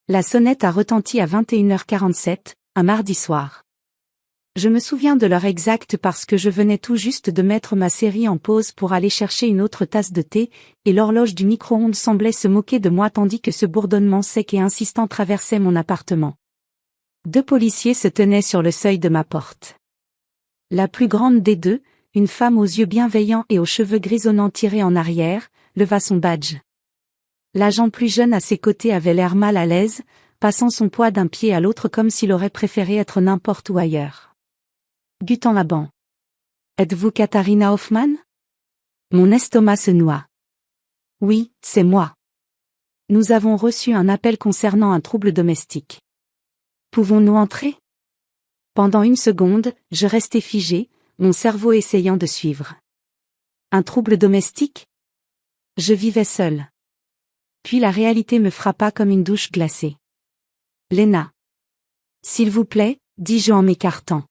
La sonnette a retenti à 21h47, un mardi soir. Je me souviens de l'heure exacte parce que je venais tout juste de mettre ma série en pause pour aller chercher une autre tasse de thé, et l'horloge du micro-ondes semblait se moquer de moi tandis que ce bourdonnement sec et insistant traversait mon appartement. 2 policiers se tenaient sur le seuil de ma porte. La plus grande des deux, une femme aux yeux bienveillants et aux cheveux grisonnants tirés en arrière, leva son badge. L'agent plus jeune à ses côtés avait l'air mal à l'aise, passant son poids d'un pied à l'autre comme s'il aurait préféré être n'importe où ailleurs. Gutant Laban. Êtes-vous Katharina Hoffmann? Mon estomac se noie. Oui, c'est moi. Nous avons reçu un appel concernant un trouble domestique. Pouvons-nous entrer? Pendant une seconde, je restai figé, mon cerveau essayant de suivre. Un trouble domestique? Je vivais seul. Puis la réalité me frappa comme une douche glacée. Lena. S'il vous plaît, dis-je en m'écartant.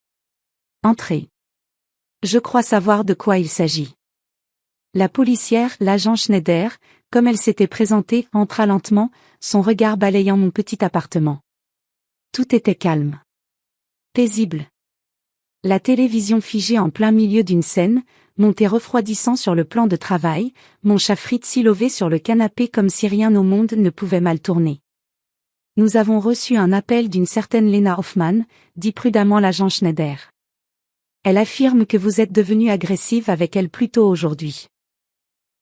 Entrez. Je crois savoir de quoi il s'agit. La policière, l'agent Schneider, comme elle s'était présentée, entra lentement, son regard balayant mon petit appartement. Tout était calme. Paisible. La télévision figée en plein milieu d'une scène, mon thé refroidissant sur le plan de travail, mon chat Fritz lové sur le canapé comme si rien au monde ne pouvait mal tourner. Nous avons reçu un appel d'une certaine Lena Hoffmann, dit prudemment l'agent Schneider. Elle affirme que vous êtes devenue agressive avec elle plus tôt aujourd'hui.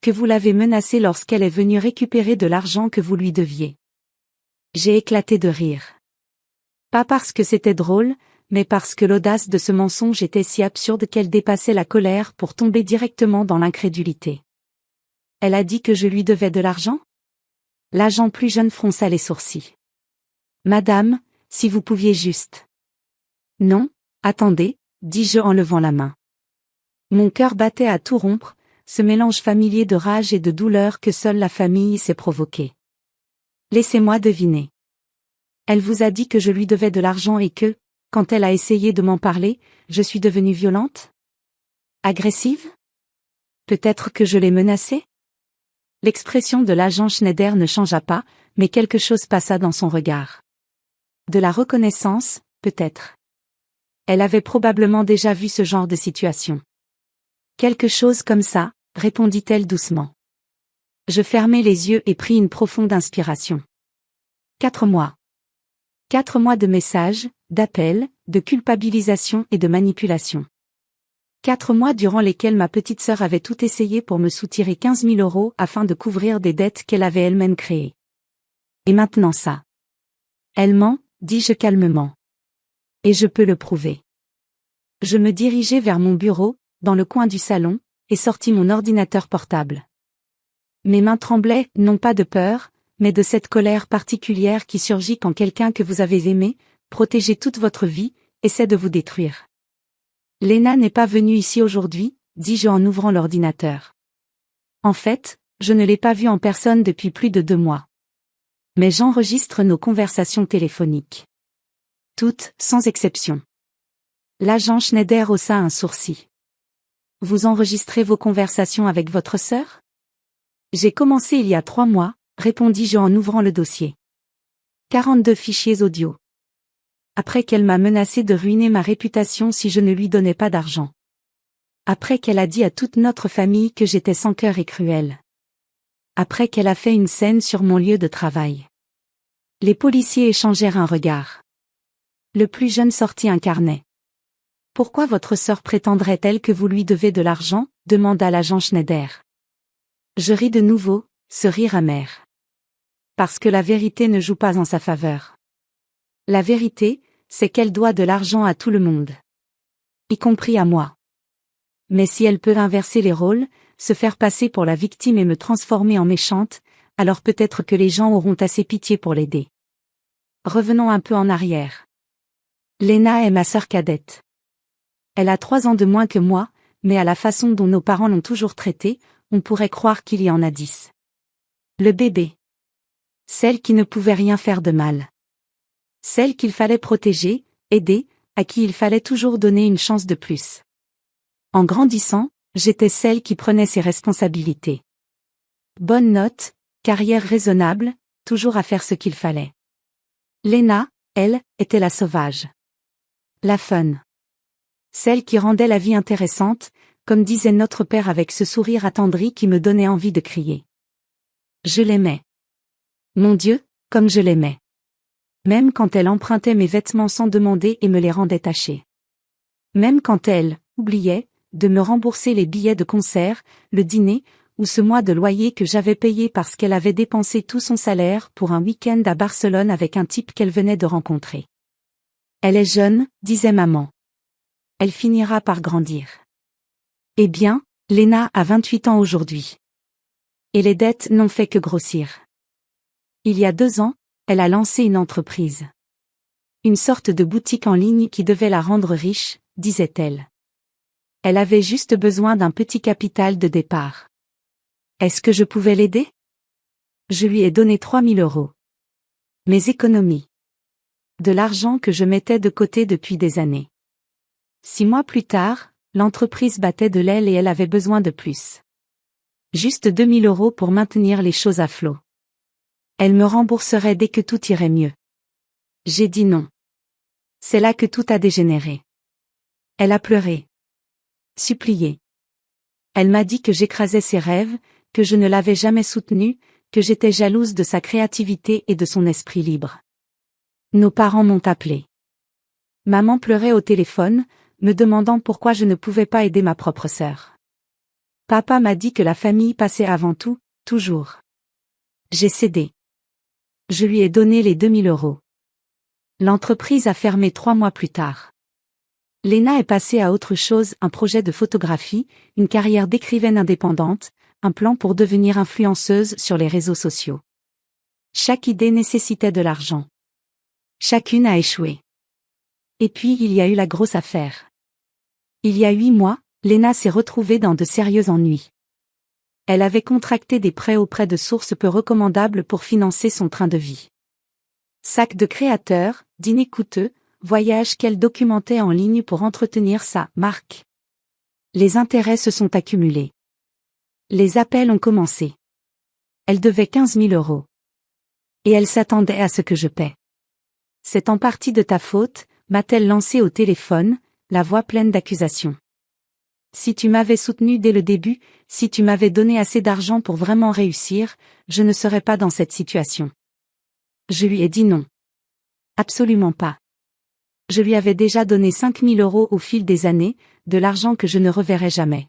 Que vous l'avez menacée lorsqu'elle est venue récupérer de l'argent que vous lui deviez. J'ai éclaté de rire. Pas parce que c'était drôle, mais parce que l'audace de ce mensonge était si absurde qu'elle dépassait la colère pour tomber directement dans l'incrédulité. Elle a dit que je lui devais de l'argent? L'agent plus jeune fronça les sourcils. Madame, si vous pouviez juste. Non, attendez, dis-je en levant la main. Mon cœur battait à tout rompre, ce mélange familier de rage et de douleur que seule la famille sait provoquer. Laissez-moi deviner. Elle vous a dit que je lui devais de l'argent et que, quand elle a essayé de m'en parler, je suis devenue violente? Agressive? Peut-être que je l'ai menacée? L'expression de l'agent Schneider ne changea pas, mais quelque chose passa dans son regard. De la reconnaissance, peut-être. Elle avait probablement déjà vu ce genre de situation. Quelque chose comme ça, répondit-elle doucement. Je fermai les yeux et pris une profonde inspiration. 4 mois. 4 mois de messages, d'appels, de culpabilisation et de manipulation. 4 mois durant lesquels ma petite sœur avait tout essayé pour me soutirer 15 000 € afin de couvrir des dettes qu'elle avait elle-même créées. Et maintenant ça. Elle ment, dis-je calmement. Et je peux le prouver. Je me dirigeai vers mon bureau, dans le coin du salon, et sortis mon ordinateur portable. Mes mains tremblaient, non pas de peur, mais de cette colère particulière qui surgit quand quelqu'un que vous avez aimé, protégé toute votre vie, essaie de vous détruire. Lena n'est pas venue ici aujourd'hui, dis-je en ouvrant l'ordinateur. En fait, je ne l'ai pas vue en personne depuis plus de 2 mois. Mais j'enregistre nos conversations téléphoniques. Toutes, sans exception. L'agent Schneider haussa un sourcil. Vous enregistrez vos conversations avec votre sœur? J'ai commencé il y a 3 mois, répondis-je en ouvrant le dossier. 42 fichiers audio. Après qu'elle m'a menacé de ruiner ma réputation si je ne lui donnais pas d'argent. Après qu'elle a dit à toute notre famille que j'étais sans cœur et cruelle. Après qu'elle a fait une scène sur mon lieu de travail. Les policiers échangèrent un regard. Le plus jeune sortit un carnet. Pourquoi votre sœur prétendrait-elle que vous lui devez de l'argent? Demanda l'agent Schneider. Je ris de nouveau, ce rire amer. Parce que la vérité ne joue pas en sa faveur. La vérité, c'est qu'elle doit de l'argent à tout le monde. Y compris à moi. Mais si elle peut inverser les rôles, se faire passer pour la victime et me transformer en méchante, alors peut-être que les gens auront assez pitié pour l'aider. Revenons un peu en arrière. Lena est ma sœur cadette. Elle a 3 ans de moins que moi, mais à la façon dont nos parents l'ont toujours traitée, on pourrait croire qu'il y en a 10. Le bébé. Celle qui ne pouvait rien faire de mal. Celle qu'il fallait protéger, aider, à qui il fallait toujours donner une chance de plus. En grandissant, j'étais celle qui prenait ses responsabilités. Bonne note, carrière raisonnable, toujours à faire ce qu'il fallait. Léna, elle, était la sauvage. La fun. Celle qui rendait la vie intéressante, comme disait notre père avec ce sourire attendri qui me donnait envie de crier. Je l'aimais. Mon Dieu, comme je l'aimais. Même quand elle empruntait mes vêtements sans demander et me les rendait tachés. Même quand elle oubliait de me rembourser les billets de concert, le dîner, ou ce mois de loyer que j'avais payé parce qu'elle avait dépensé tout son salaire pour un week-end à Barcelone avec un type qu'elle venait de rencontrer. Elle est jeune, disait maman. Elle finira par grandir. Eh bien, Léna a 28 ans aujourd'hui. Et les dettes n'ont fait que grossir. Il y a 2 ans, elle a lancé une entreprise. Une sorte de boutique en ligne qui devait la rendre riche, disait-elle. Elle avait juste besoin d'un petit capital de départ. Est-ce que je pouvais l'aider? Je lui ai donné 3 000 €. Mes économies. De l'argent que je mettais de côté depuis des années. 6 mois plus tard, l'entreprise battait de l'aile et elle avait besoin de plus. Juste 2 000 € pour maintenir les choses à flot. Elle me rembourserait dès que tout irait mieux. J'ai dit non. C'est là que tout a dégénéré. Elle a pleuré. Supplié. Elle m'a dit que j'écrasais ses rêves, que je ne l'avais jamais soutenue, que j'étais jalouse de sa créativité et de son esprit libre. Nos parents m'ont appelé. Maman pleurait au téléphone, me demandant pourquoi je ne pouvais pas aider ma propre sœur. Papa m'a dit que la famille passait avant tout, toujours. J'ai cédé. Je lui ai donné les 2 000 €. L'entreprise a fermé 3 mois plus tard. Léna est passée à autre chose, un projet de photographie, une carrière d'écrivaine indépendante, un plan pour devenir influenceuse sur les réseaux sociaux. Chaque idée nécessitait de l'argent. Chacune a échoué. Et puis il y a eu la grosse affaire. Il y a 8 mois, Léna s'est retrouvée dans de sérieux ennuis. Elle avait contracté des prêts auprès de sources peu recommandables pour financer son train de vie. Sac de créateur, dîner coûteux, voyage qu'elle documentait en ligne pour entretenir sa marque. Les intérêts se sont accumulés. Les appels ont commencé. Elle devait 15 000 €. Et elle s'attendait à ce que je paie. C'est en partie de ta faute, m'a-t-elle lancé au téléphone, la voix pleine d'accusations. Si tu m'avais soutenu dès le début, si tu m'avais donné assez d'argent pour vraiment réussir, je ne serais pas dans cette situation. Je lui ai dit non. Absolument pas. Je lui avais déjà donné 5 000 € au fil des années, de l'argent que je ne reverrais jamais.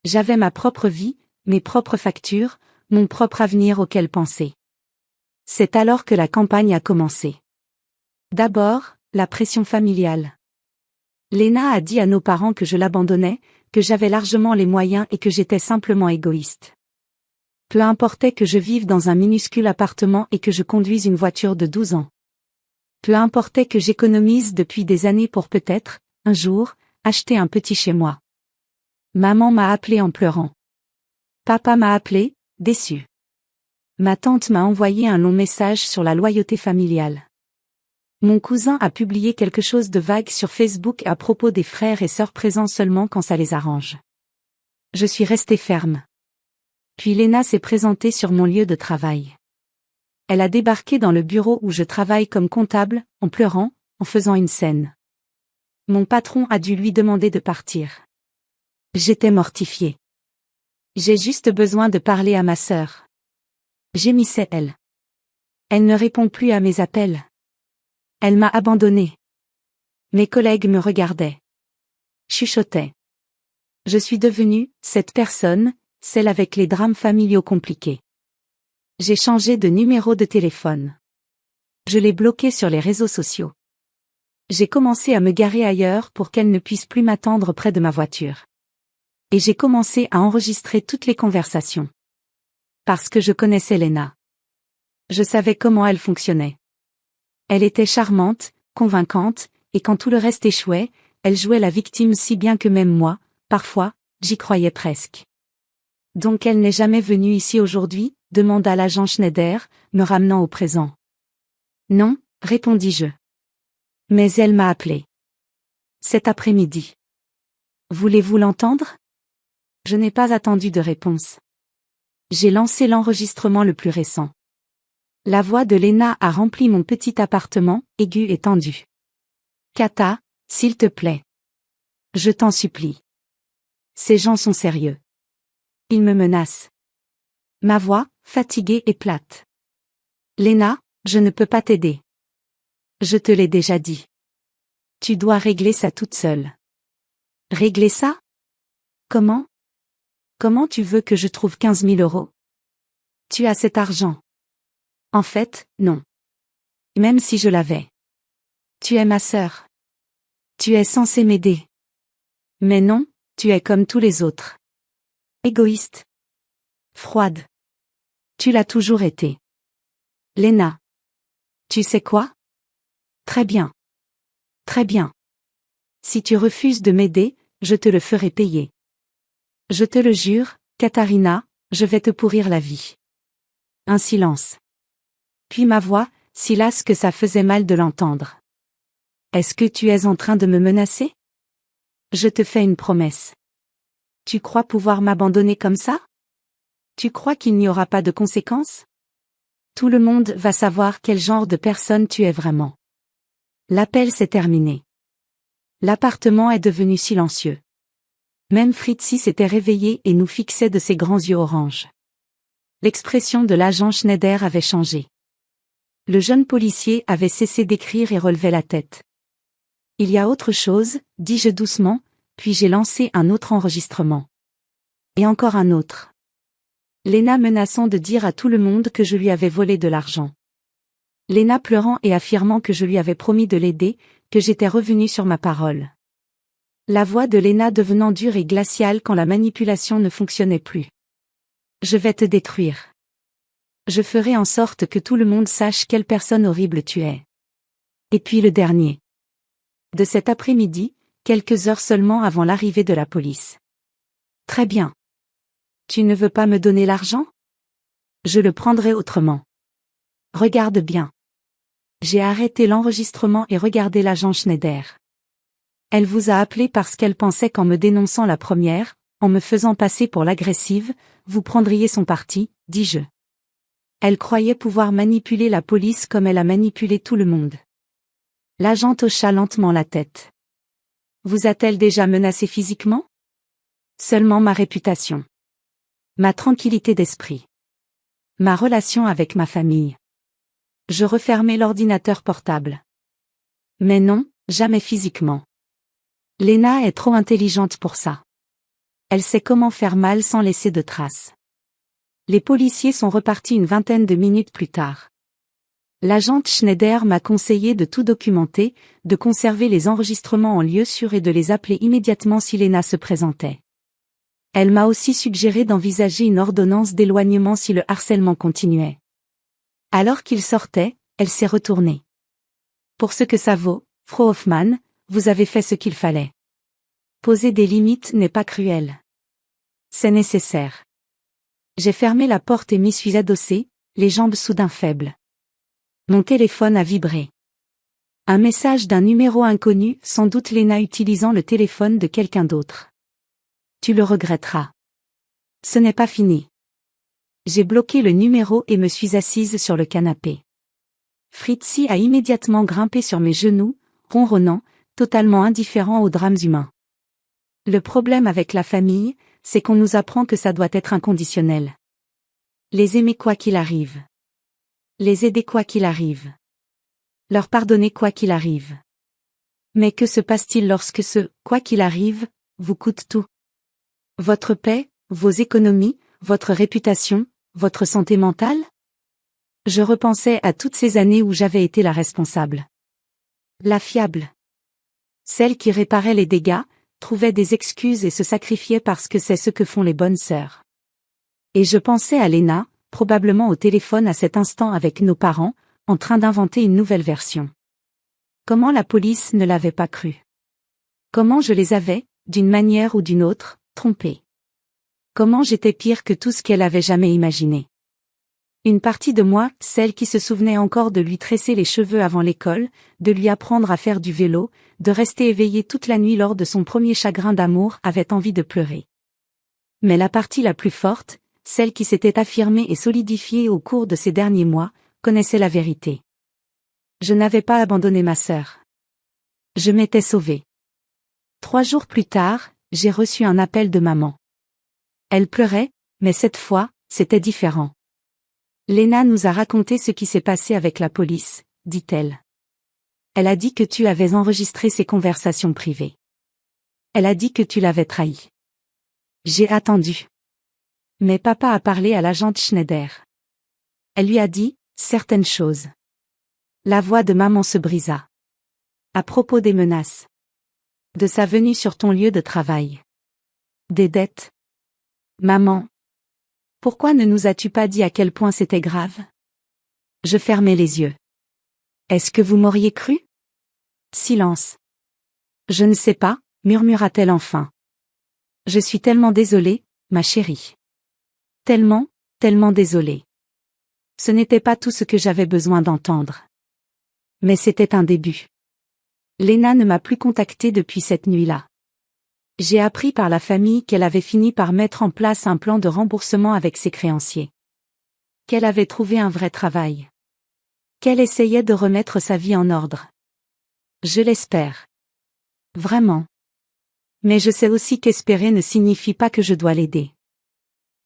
J'avais ma propre vie, mes propres factures, mon propre avenir auquel penser. C'est alors que la campagne a commencé. D'abord, la pression familiale. Léna a dit à nos parents que je l'abandonnais, que j'avais largement les moyens et que j'étais simplement égoïste. Peu importait que je vive dans un minuscule appartement et que je conduise une voiture de 12 ans. Peu importait que j'économise depuis des années pour peut-être, un jour, acheter un petit chez moi. Maman m'a appelé en pleurant. Papa m'a appelé, déçu. Ma tante m'a envoyé un long message sur la loyauté familiale. Mon cousin a publié quelque chose de vague sur Facebook à propos des frères et sœurs présents seulement quand ça les arrange. Je suis restée ferme. Puis Léna s'est présentée sur mon lieu de travail. Elle a débarqué dans le bureau où je travaille comme comptable, en pleurant, en faisant une scène. Mon patron a dû lui demander de partir. J'étais mortifiée. J'ai juste besoin de parler à ma sœur. Gémissait elle. Elle ne répond plus à mes appels. Elle m'a abandonnée. Mes collègues me regardaient. Chuchotaient. Je suis devenue, cette personne, celle avec les drames familiaux compliqués. J'ai changé de numéro de téléphone. Je l'ai bloqué sur les réseaux sociaux. J'ai commencé à me garer ailleurs pour qu'elle ne puisse plus m'attendre près de ma voiture. Et j'ai commencé à enregistrer toutes les conversations. Parce que je connaissais Léna. Je savais comment elle fonctionnait. Elle était charmante, convaincante, et quand tout le reste échouait, elle jouait la victime si bien que même moi, parfois, j'y croyais presque. Donc elle n'est jamais venue ici aujourd'hui, demanda l'agent Schneider, me ramenant au présent. Non, répondis-je. Mais elle m'a appelé. Cet après-midi. Voulez-vous l'entendre? Je n'ai pas attendu de réponse. J'ai lancé l'enregistrement le plus récent. La voix de Lena a rempli mon petit appartement, aiguë et tendue. Kata, s'il te plaît. Je t'en supplie. Ces gens sont sérieux. Ils me menacent. Ma voix, fatiguée et plate. Lena, je ne peux pas t'aider. Je te l'ai déjà dit. Tu dois régler ça toute seule. Régler ça? Comment? Comment tu veux que je trouve 15 000 euros? Tu as cet argent. En fait, non. Même si je l'avais. Tu es ma sœur. Tu es censé m'aider. Mais non, tu es comme tous les autres. Égoïste. Froide. Tu l'as toujours été. Lena. Tu sais quoi? Très bien. Très bien. Si tu refuses de m'aider, je te le ferai payer. Je te le jure, Katharina, je vais te pourrir la vie. Un silence. Puis ma voix, si lasse que ça faisait mal de l'entendre. Est-ce que tu es en train de me menacer? Je te fais une promesse. Tu crois pouvoir m'abandonner comme ça? Tu crois qu'il n'y aura pas de conséquences? Tout le monde va savoir quel genre de personne tu es vraiment. L'appel s'est terminé. L'appartement est devenu silencieux. Même Fritzi s'était réveillé et nous fixait de ses grands yeux orange. L'expression de l'agent Schneider avait changé. Le jeune policier avait cessé d'écrire et relevait la tête. Il y a autre chose, dis-je doucement, puis j'ai lancé un autre enregistrement. Et encore un autre. Lena menaçant de dire à tout le monde que je lui avais volé de l'argent. Lena pleurant et affirmant que je lui avais promis de l'aider, que j'étais revenu sur ma parole. La voix de Lena devenant dure et glaciale quand la manipulation ne fonctionnait plus. Je vais te détruire. Je ferai en sorte que tout le monde sache quelle personne horrible tu es. Et puis le dernier. De cet après-midi, quelques heures seulement avant l'arrivée de la police. Très bien. Tu ne veux pas me donner l'argent? Je le prendrai autrement. Regarde bien. J'ai arrêté l'enregistrement et regardé l'agent Schneider. Elle vous a appelé parce qu'elle pensait qu'en me dénonçant la première, en me faisant passer pour l'agressive, vous prendriez son parti, dis-je. Elle croyait pouvoir manipuler la police comme elle a manipulé tout le monde. L'agent hocha lentement la tête. Vous a-t-elle déjà menacé physiquement? Seulement ma réputation. Ma tranquillité d'esprit. Ma relation avec ma famille. Je refermai l'ordinateur portable. Mais non, jamais physiquement. Lena est trop intelligente pour ça. Elle sait comment faire mal sans laisser de traces. Les policiers sont repartis une vingtaine de minutes plus tard. L'agente Schneider m'a conseillé de tout documenter, de conserver les enregistrements en lieu sûr et de les appeler immédiatement si Lena se présentait. Elle m'a aussi suggéré d'envisager une ordonnance d'éloignement si le harcèlement continuait. Alors qu'il sortait, elle s'est retournée. Pour ce que ça vaut, Frau Hoffmann, vous avez fait ce qu'il fallait. Poser des limites n'est pas cruel. C'est nécessaire. J'ai fermé la porte et m'y suis adossée, les jambes soudain faibles. Mon téléphone a vibré. Un message d'un numéro inconnu, sans doute Lena utilisant le téléphone de quelqu'un d'autre. Tu le regretteras. Ce n'est pas fini. J'ai bloqué le numéro et me suis assise sur le canapé. Fritzi a immédiatement grimpé sur mes genoux, ronronnant, totalement indifférent aux drames humains. Le problème avec la famille, c'est qu'on nous apprend que ça doit être inconditionnel. Les aimer quoi qu'il arrive. Les aider quoi qu'il arrive. Leur pardonner quoi qu'il arrive. Mais que se passe-t-il lorsque ce « quoi qu'il arrive » vous coûte tout? Votre paix, vos économies, votre réputation, votre santé mentale? Je repensais à toutes ces années où j'avais été la responsable. La fiable. Celle qui réparait les dégâts, trouvait des excuses et se sacrifiait parce que c'est ce que font les bonnes sœurs. Et je pensais à Lena, probablement au téléphone à cet instant avec nos parents, en train d'inventer une nouvelle version. Comment la police ne l'avait pas cru? Comment je les avais, d'une manière ou d'une autre, trompés? Comment j'étais pire que tout ce qu'elle avait jamais imaginé? Une partie de moi, celle qui se souvenait encore de lui tresser les cheveux avant l'école, de lui apprendre à faire du vélo, de rester éveillée toute la nuit lors de son premier chagrin d'amour, avait envie de pleurer. Mais la partie la plus forte, celle qui s'était affirmée et solidifiée au cours de ces derniers mois, connaissait la vérité. Je n'avais pas abandonné ma sœur. Je m'étais sauvée. 3 jours plus tard, j'ai reçu un appel de maman. Elle pleurait, mais cette fois, c'était différent. Lena nous a raconté ce qui s'est passé avec la police, dit-elle. Elle a dit que tu avais enregistré ses conversations privées. Elle a dit que tu l'avais trahi. J'ai attendu. Mais papa a parlé à l'agente Schneider. Elle lui a dit certaines choses. La voix de maman se brisa. À propos des menaces. De sa venue sur ton lieu de travail. Des dettes. Maman. Pourquoi ne nous as-tu pas dit à quel point c'était grave? Je fermais les yeux. Est-ce que vous m'auriez cru? Silence. Je ne sais pas, murmura-t-elle enfin. Je suis tellement désolée, ma chérie. Tellement, tellement désolée. Ce n'était pas tout ce que j'avais besoin d'entendre. Mais c'était un début. Lena ne m'a plus contactée depuis cette nuit-là. J'ai appris par la famille qu'elle avait fini par mettre en place un plan de remboursement avec ses créanciers. Qu'elle avait trouvé un vrai travail. Qu'elle essayait de remettre sa vie en ordre. Je l'espère. Vraiment. Mais je sais aussi qu'espérer ne signifie pas que je dois l'aider.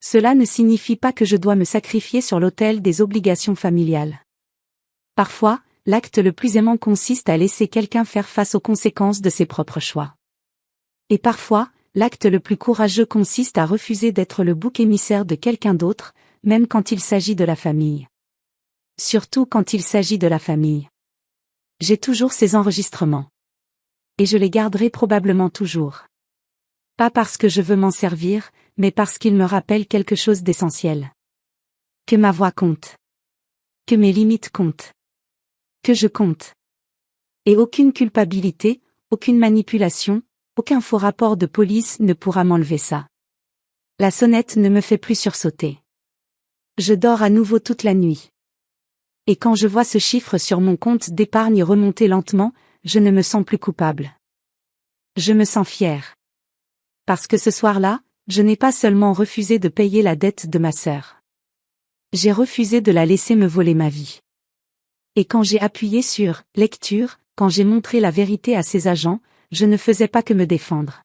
Cela ne signifie pas que je dois me sacrifier sur l'autel des obligations familiales. Parfois, l'acte le plus aimant consiste à laisser quelqu'un faire face aux conséquences de ses propres choix. Et parfois, l'acte le plus courageux consiste à refuser d'être le bouc émissaire de quelqu'un d'autre, même quand il s'agit de la famille. Surtout quand il s'agit de la famille. J'ai toujours ces enregistrements. Et je les garderai probablement toujours. Pas parce que je veux m'en servir, mais parce qu'ils me rappellent quelque chose d'essentiel. Que ma voix compte. Que mes limites comptent. Que je compte. Et aucune culpabilité, aucune manipulation, aucun faux rapport de police ne pourra m'enlever ça. La sonnette ne me fait plus sursauter. Je dors à nouveau toute la nuit. Et quand je vois ce chiffre sur mon compte d'épargne remonter lentement, je ne me sens plus coupable. Je me sens fière. Parce que ce soir-là, je n'ai pas seulement refusé de payer la dette de ma sœur. J'ai refusé de la laisser me voler ma vie. Et quand j'ai appuyé sur « lecture », quand j'ai montré la vérité à ses agents, je ne faisais pas que me défendre.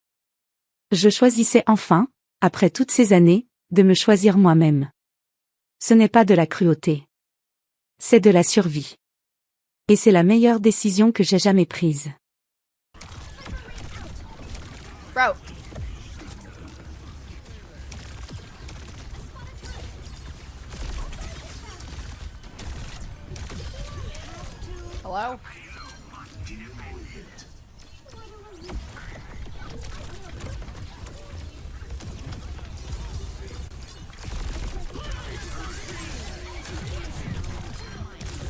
Je choisissais enfin, après toutes ces années, de me choisir moi-même. Ce n'est pas de la cruauté. C'est de la survie. Et c'est la meilleure décision que j'ai jamais prise. Bro. Hello?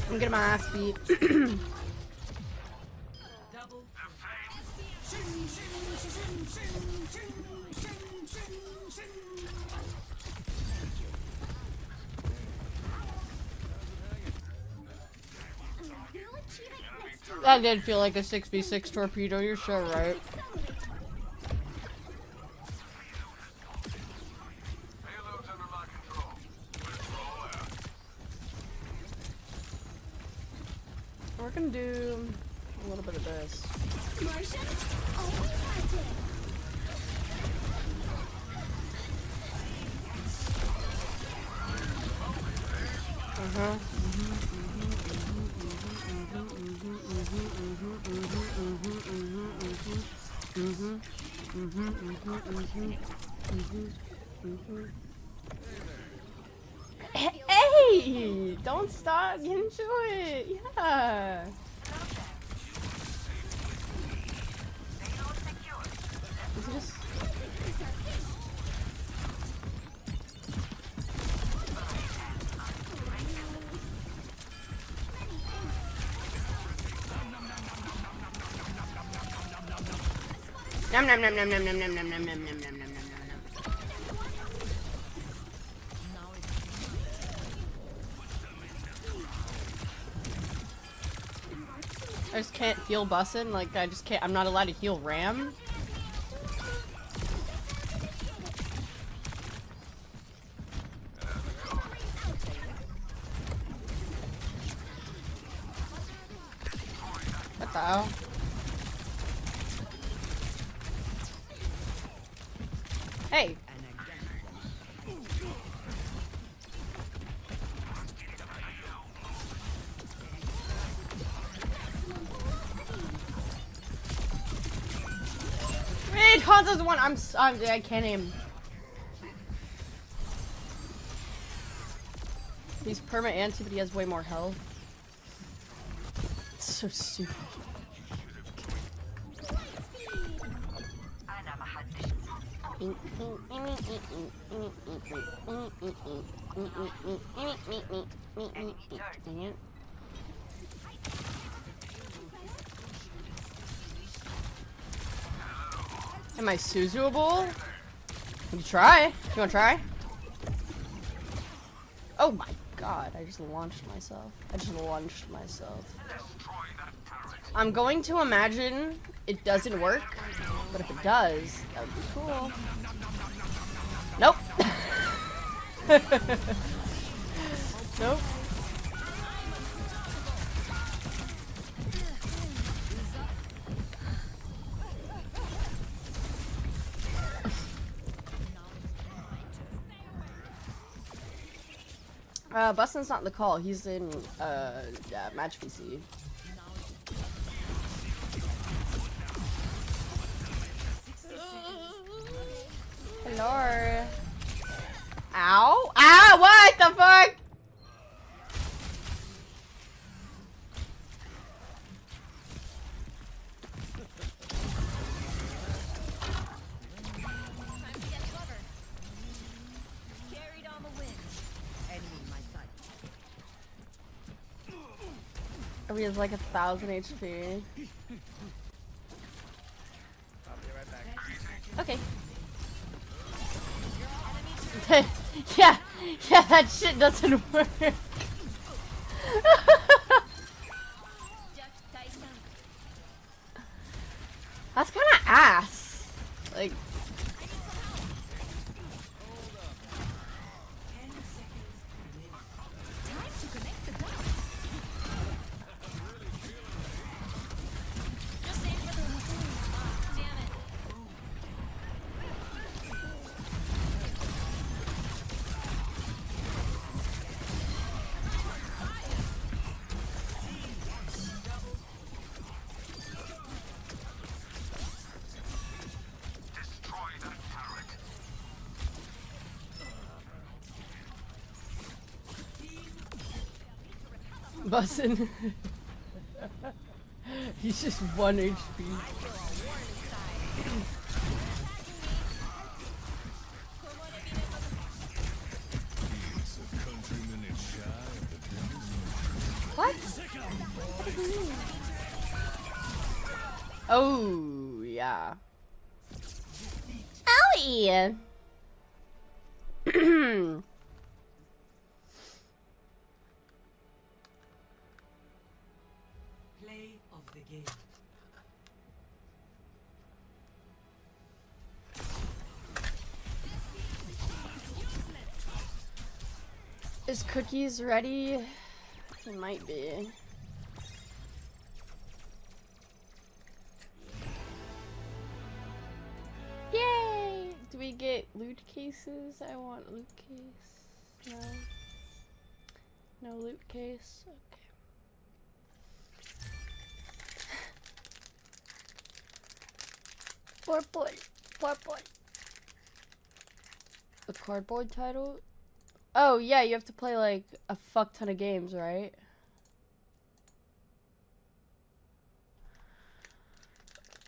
I'm getting my ass beat. That did feel like a 6v6 torpedo, you're so right. We're gonna do a little bit of this. Hey! Don't stop! Get into it! Yeah! Is it just... Nom nom nom nom nom nom nom nom nom nom nom nom nom nom nom. I just can't heal bussin', like I just can't, I'm not allowed to heal Ram. the hell? Hey! Wait, Hanzo's the one. I can't aim. He's perma anti, but he has way more health. It's so stupid. Am I Suzuable? You try. You wanna try? Oh my god, I just launched myself. I'm going to imagine it doesn't work, but if it does, that would be cool. Nope. Nope. Bustin's not in the call. He's in match PC. Hello. Ow! Ah! What the fuck? Oh, he has like 1,000 HP. Okay. yeah, that shit doesn't work. That's kind of ass. Like. Bussin'. He's just 1 HP. What? Oh, yeah. Oh, yeah. Play of the game. Is Cookies ready? It might be. Yay! Do we get loot cases? I want loot case. No. No loot case. Okay. Purple. The cardboard title? Oh yeah, you have to play like a fuck ton of games, right?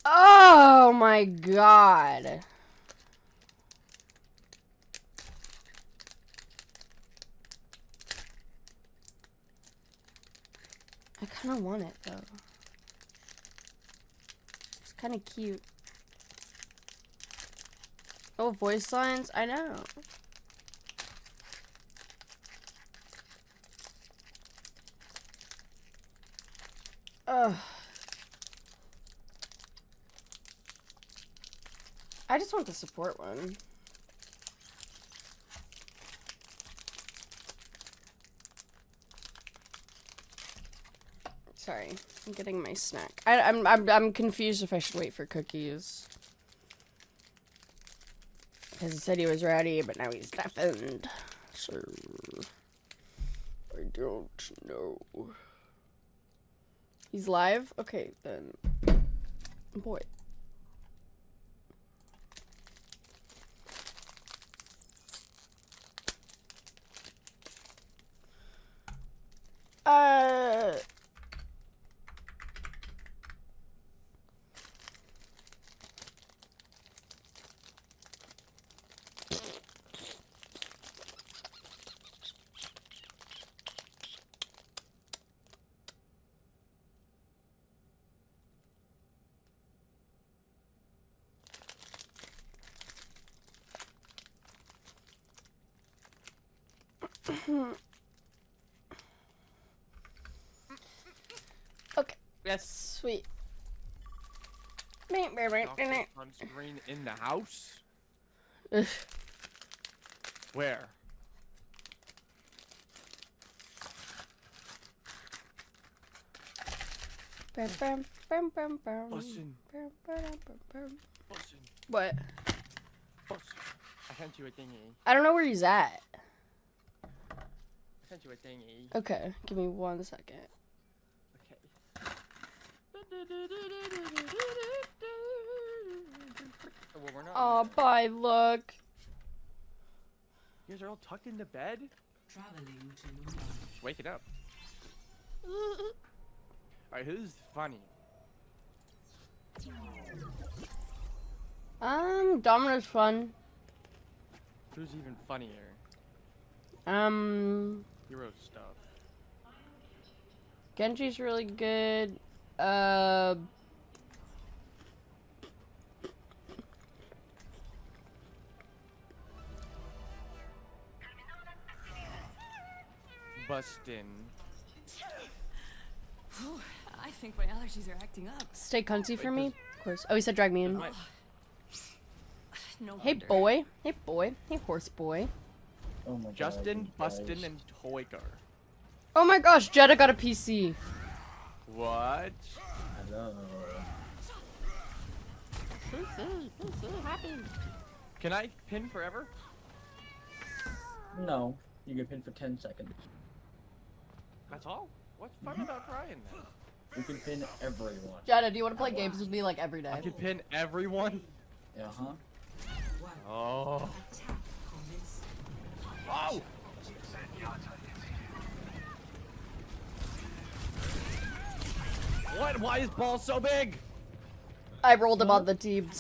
Oh my god. I kind of want it though. It's kind of cute. Oh, voice lines? I know. Ugh. I just want the support one. Sorry. Sorry, I'm getting my snack. I'm confused if I should wait for cookies. Because he said he was ready, but now he's deafened. So I don't know. He's live? Okay, then. Boy. Okay. Yes. Sweet. On screen in the house? Where? Listen. Listen. What? Listen. I sent you a thingy. I don't know where he's at. I sent you a thingy. Okay, give me 1 second. Okay. Well, we're not Oh, yet. bye, look. You guys are all tucked into bed? Traveling to Lumina. Just wake it up. Alright, who's funny? Domino's fun. Who's even funnier? Hero stuff. Genji's really good. Bustin'. Whew, I think my allergies are acting up. Stay cunty for me? Of course. Oh, he said drag me in. Wait. No Hey, wonder. boy. Hey, boy. Hey, horse boy. Oh my god. Justin, you Bustin', guys. and Toygar. Oh my gosh, Jetta got a PC. What? Hello. Can I pin forever? No, you get pinned for 10 seconds. That's all? What's fun about trying that? You can pin everyone. Jetta, do you want to play games with me like every day? I can pin everyone? Uh-huh. Oh. Attack commence. Oh! What? Why is ball so big? I rolled him on the team.